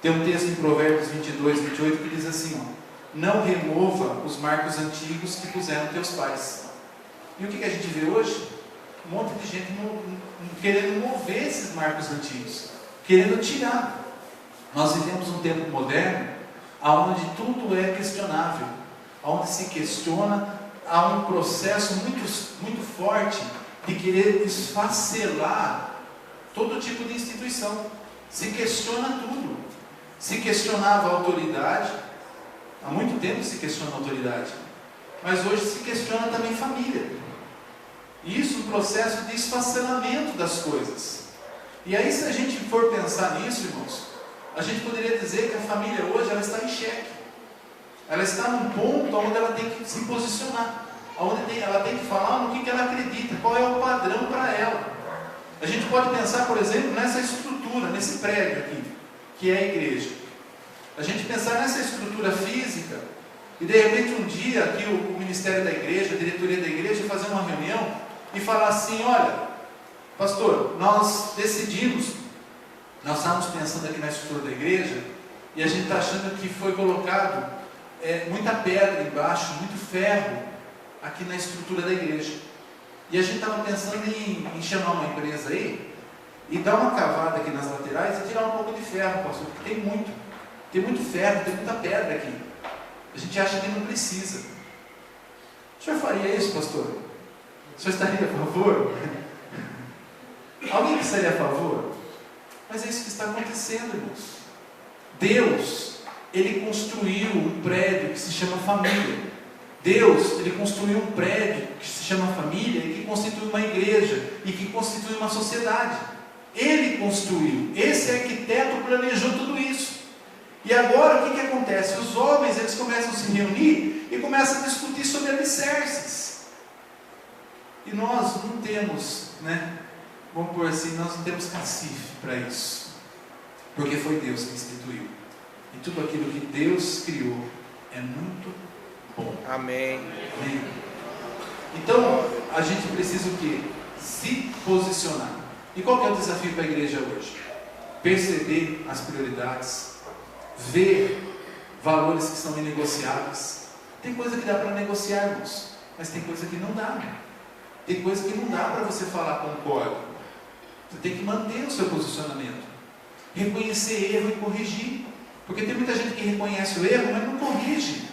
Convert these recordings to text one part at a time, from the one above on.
Tem um texto em Provérbios 22, 28 que diz assim, não remova os marcos antigos que puseram teus pais. E o que a gente vê hoje? Um monte de gente querendo mover esses marcos antigos, querendo tirar. Nós vivemos um tempo moderno, onde tudo é questionável, onde se questiona, há um processo muito forte de querer esfacelar todo tipo de instituição. Se questiona tudo. Se questionava a autoridade, há muito tempo se questiona a autoridade, mas hoje se questiona também família. Isso, um processo de esfacelamento das coisas. E aí, se a gente for pensar nisso, irmãos, a gente poderia dizer que a família hoje ela está em xeque. Ela está num ponto onde ela tem que se posicionar, onde ela tem que falar no que ela acredita, qual é o padrão para ela. A gente pode pensar, por exemplo, nessa estrutura, nesse prédio aqui, que é a igreja. A gente pensar nessa estrutura física e de repente um dia aqui o ministério da igreja, a diretoria da igreja fazer uma reunião e falar assim, olha, pastor, nós decidimos, nós estávamos pensando aqui na estrutura da igreja e a gente está achando que foi colocado muita pedra embaixo, muito ferro aqui na estrutura da igreja. E a gente estava pensando em chamar uma empresa aí e dar uma cavada aqui nas laterais e tirar um pouco de ferro, pastor, porque tem muito ferro, tem muita pedra aqui. A gente acha que não precisa. O senhor faria isso, pastor? O senhor estaria a favor? Alguém que estaria a favor? Mas é isso que está acontecendo, irmãos. Deus, Ele construiu um prédio que se chama família. Deus, Ele construiu um prédio que se chama família e que constitui uma igreja e que constitui uma sociedade. Ele construiu. Esse arquiteto planejou tudo isso. E agora o que acontece? Os homens eles começam a se reunir e começam a discutir sobre alicerces. E nós não temos, vamos por assim, nós não temos cacife para isso. Porque foi Deus que instituiu. E tudo aquilo que Deus criou é muito bom. Amém. Amém. Então, a gente precisa o quê? Se posicionar. E qual que é o desafio para a igreja hoje? Perceber as prioridades, ver valores que são inegociáveis. Tem coisa que dá para negociar, irmãos, mas tem coisa que não dá. Tem coisa que não dá para você falar concordo. Você tem que manter o seu posicionamento, reconhecer erro e corrigir, porque tem muita gente que reconhece o erro, mas não corrige.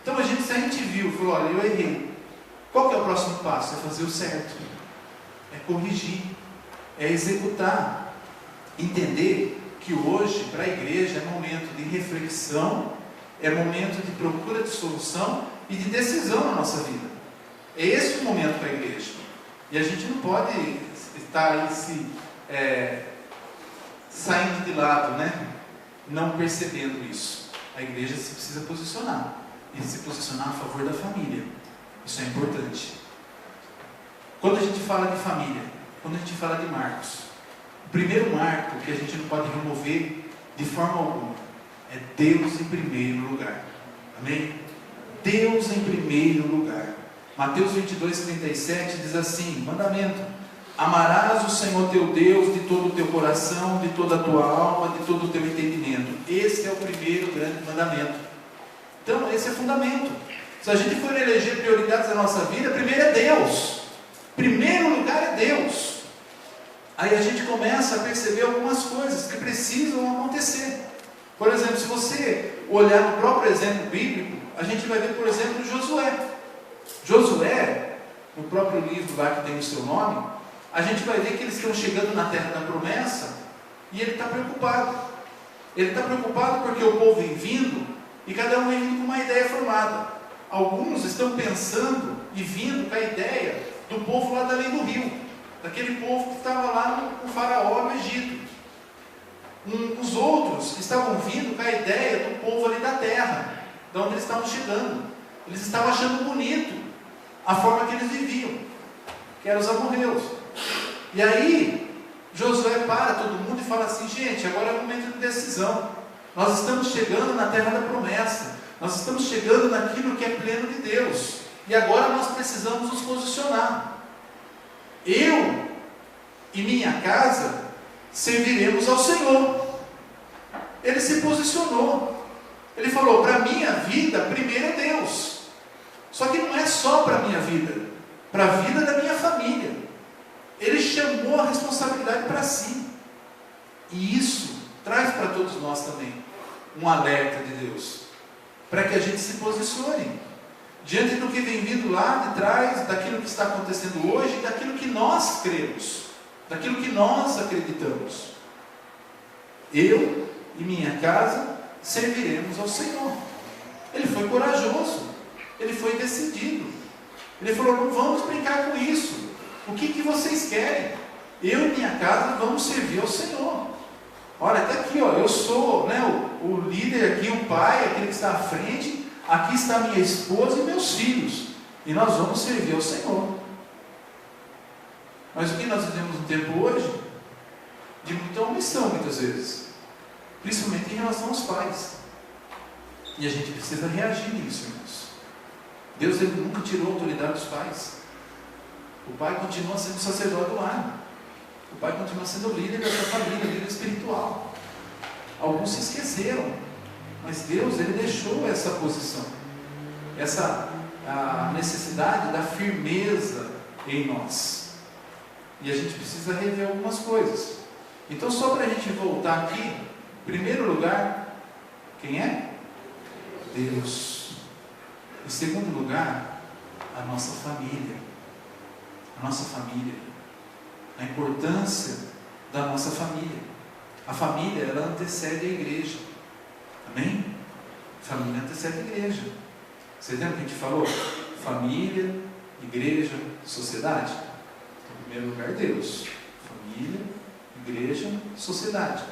Então se a gente viu, falou, olha, eu errei, qual que é o próximo passo? É fazer o certo, é corrigir, é executar, entender que hoje, para a igreja, é momento de reflexão, é momento de procura de solução e de decisão na nossa vida. É esse o momento para a igreja. E a gente não pode estar aí saindo de lado, não percebendo isso. A igreja se precisa posicionar. E se posicionar a favor da família. Isso é importante. Quando a gente fala de família, quando a gente fala de marcos, o primeiro marco que a gente não pode remover de forma alguma é Deus em primeiro lugar. Amém? Deus em primeiro lugar. Mateus 22, 37 diz assim, mandamento: amarás o Senhor teu Deus de todo o teu coração, de toda a tua alma, de todo o teu entendimento. Esse é o primeiro grande mandamento. Então esse é fundamento. Se a gente for eleger prioridades da nossa vida, primeiro é Deus. Primeiro lugar é Deus. Aí a gente começa a perceber algumas coisas que precisam acontecer. Por exemplo, se você olhar no próprio exemplo bíblico, a gente vai ver, por exemplo, Josué. Josué, no próprio livro lá que tem o seu nome, a gente vai ver que eles estão chegando na terra da promessa e ele está preocupado. Ele está preocupado porque o povo vem vindo e cada um vem vindo com uma ideia formada. Alguns estão pensando e vindo com a ideia do povo lá da além do rio, daquele povo que estava lá no faraó no Egito. Os outros estavam vindo com a ideia do povo ali da terra, de onde eles estavam chegando. Eles estavam achando bonito a forma que eles viviam, que eram os amorreus. E aí Josué para todo mundo e fala assim: gente, agora é o momento de decisão. Nós estamos chegando na terra da promessa, nós estamos chegando naquilo que é pleno de Deus, e agora nós precisamos nos posicionar. Eu e minha casa serviremos ao Senhor. ele se posicionou. Ele falou: para a minha vida, primeiro é Deus. Só que não é só para a minha vida, para a vida da minha família. Ele chamou a responsabilidade para si. E isso traz para todos nós também um alerta de Deus, para que a gente se posicione diante do que vem vindo lá de trás, daquilo que está acontecendo hoje, daquilo que nós cremos, daquilo que nós acreditamos. Eu e minha casa serviremos ao Senhor. Ele foi corajoso, ele foi decidido. Ele falou: não vamos brincar com isso. O que vocês querem? Eu e minha casa vamos servir ao Senhor. Olha, está aqui, ó, eu sou, né, o líder aqui, o pai, aquele que está à frente. Aqui está minha esposa e meus filhos, e nós vamos servir ao Senhor. Mas o que nós vivemos no tempo hoje? De muita omissão, muitas vezes, principalmente em relação aos pais. E a gente precisa reagir nisso, irmãos. Deus, ele nunca tirou a autoridade dos pais. O pai continua sendo sacerdote do lar. O pai continua sendo o líder da sua família, líder espiritual. Alguns se esqueceram, mas Deus, ele deixou essa posição, a necessidade da firmeza em nós. E a gente precisa rever algumas coisas. Então, só para a gente voltar aqui, em primeiro lugar, quem é? Deus. Em segundo lugar, a nossa família. A nossa família. A importância da nossa família. A família, ela antecede a igreja. Amém? Família antecede a igreja. Vocês lembram que a gente falou? Família, igreja, sociedade. Em primeiro lugar, Deus. Família, igreja, sociedade.